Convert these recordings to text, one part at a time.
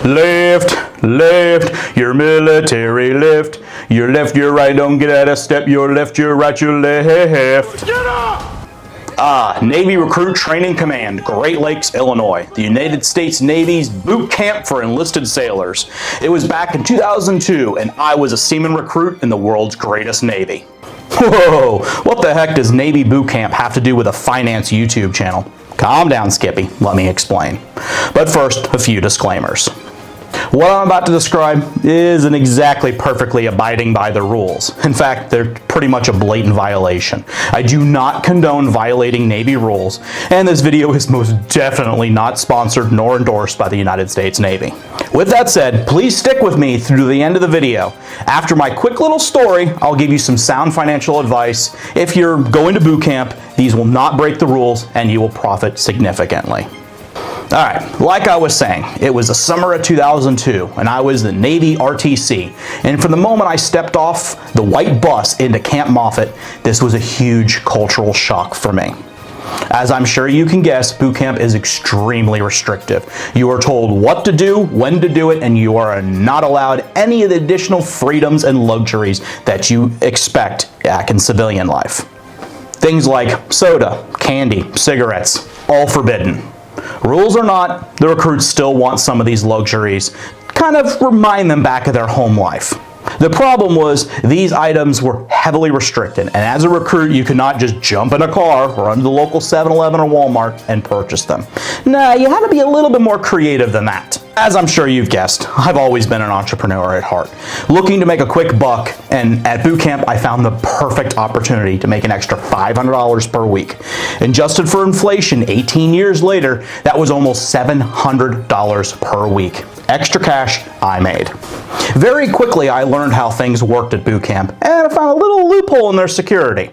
Left, left, your military left. Your left, your right, don't get out of step. Your left, your right, your left. Get up! Navy Recruit Training Command, Great Lakes, Illinois. The United States Navy's boot camp for enlisted sailors. It was back in 2002, and I was a seaman recruit in the world's greatest Navy. Whoa, what the heck does Navy Boot Camp have to do with a finance YouTube channel? Calm down, Skippy, let me explain. But first, a few disclaimers. What I'm about to describe isn't exactly perfectly abiding by the rules. In fact, they're pretty much a blatant violation. I do not condone violating Navy rules, and this video is most definitely not sponsored nor endorsed by the United States Navy. With that said, please stick with me through the end of the video. After my quick little story, I'll give you some sound financial advice. If you're going to boot camp, these will not break the rules and you will profit significantly. Alright, like I was saying, it was the summer of 2002 and I was the Navy RTC, and from the moment I stepped off the white bus into Camp Moffett, this was a huge cultural shock for me. As I'm sure you can guess, boot camp is extremely restrictive. You are told what to do, when to do it, and you are not allowed any of the additional freedoms and luxuries that you expect back in civilian life. Things like soda, candy, cigarettes, all forbidden. Rules or not, the recruits still want some of these luxuries, kind of remind them back of their home life. The problem was these items were heavily restricted, and as a recruit you could not just jump in a car or run to the local 7-Eleven or Walmart and purchase them. Nah, you had to be a little bit more creative than that. As I'm sure you've guessed, I've always been an entrepreneur at heart, looking to make a quick buck, and at boot camp I found the perfect opportunity to make an extra $500 per week. Adjusted for inflation 18 years later, that was almost $700 per week. Extra cash I made. Very quickly I learned how things worked at boot camp, and I found a little loophole in their security.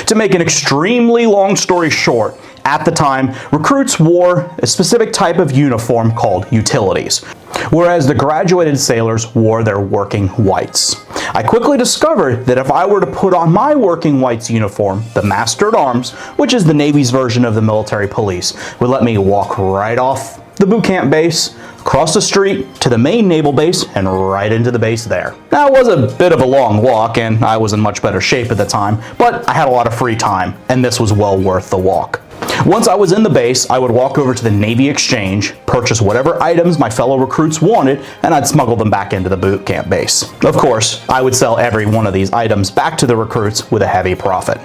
To make an extremely long story short, at the time, recruits wore a specific type of uniform called utilities, whereas the graduated sailors wore their working whites. I quickly discovered that if I were to put on my working whites uniform, the Master at Arms, which is the Navy's version of the military police, would let me walk right off the boot camp base, across the street to the main naval base, and right into the base there. Now, it was a bit of a long walk, and I was in much better shape at the time, but I had a lot of free time, and this was well worth the walk. Once I was in the base, I would walk over to the Navy Exchange, purchase whatever items my fellow recruits wanted, and I'd smuggle them back into the boot camp base. Of course, I would sell every one of these items back to the recruits with a heavy profit.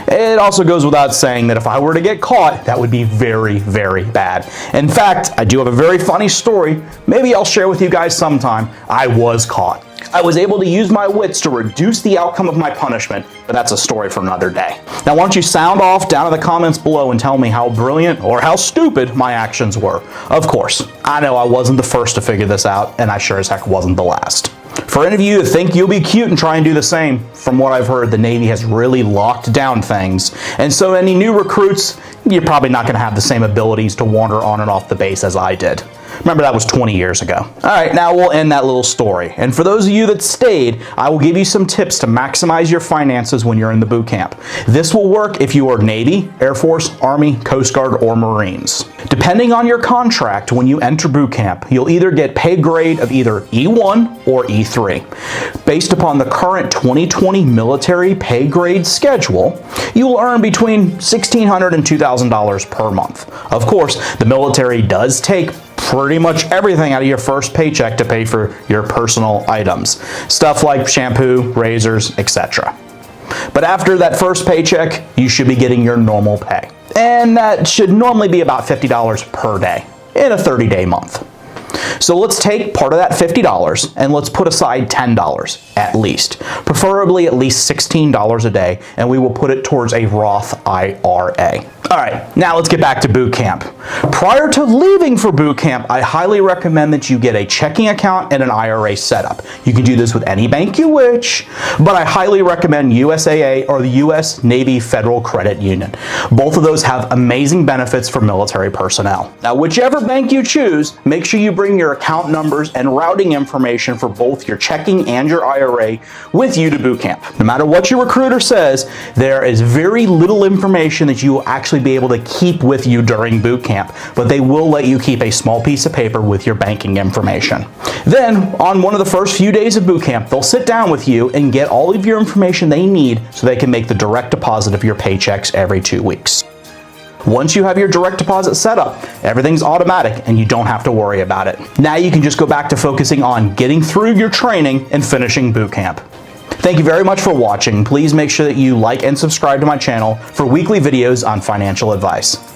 It also goes without saying that if I were to get caught, that would be very, very bad. In fact, I do have a very funny story. Maybe I'll share with you guys sometime. I was caught. I was able to use my wits to reduce the outcome of my punishment, but that's a story for another day. Now, why don't you sound off down in the comments below and tell me how brilliant or how stupid my actions were. Of course, I know I wasn't the first to figure this out, and I sure as heck wasn't the last. For any of you who think you'll be cute and try and do the same, from what I've heard, the Navy has really locked down things, and so any new recruits, you're probably not going to have the same abilities to wander on and off the base as I did. Remember, that was 20 years ago. Alright, now we'll end that little story. And for those of you that stayed, I will give you some tips to maximize your finances when you're in the boot camp. This will work if you are Navy, Air Force, Army, Coast Guard, or Marines. Depending on your contract, when you enter boot camp, you'll either get pay grade of either E1 or E3. Based upon the current 2020 military pay grade schedule, you will earn between $1,600 and $2,000 per month. Of course, the military does take pretty much everything out of your first paycheck to pay for your personal items. Stuff like shampoo, razors, etc. But after that first paycheck, you should be getting your normal pay. And that should normally be about $50 per day in a 30-day month. So let's take part of that $50 and let's put aside $10 at least, preferably at least $16 a day, and we will put it towards a Roth IRA. All right, now let's get back to boot camp. Prior to leaving for boot camp, I highly recommend that you get a checking account and an IRA setup. You can do this with any bank you wish, but I highly recommend USAA or the U.S. Navy Federal Credit Union. Both of those have amazing benefits for military personnel. Now, whichever bank you choose, make sure you bring your account numbers and routing information for both your checking and your IRA with you to boot camp. No matter what your recruiter says, there is very little information that you will actually be able to keep with you during boot camp, but they will let you keep a small piece of paper with your banking information. Then, on one of the first few days of boot camp, they'll sit down with you and get all of your information they need so they can make the direct deposit of your paychecks every 2 weeks. Once you have your direct deposit set up, everything's automatic and you don't have to worry about it. Now you can just go back to focusing on getting through your training and finishing boot camp. Thank you very much for watching. Please make sure that you like and subscribe to my channel for weekly videos on financial advice.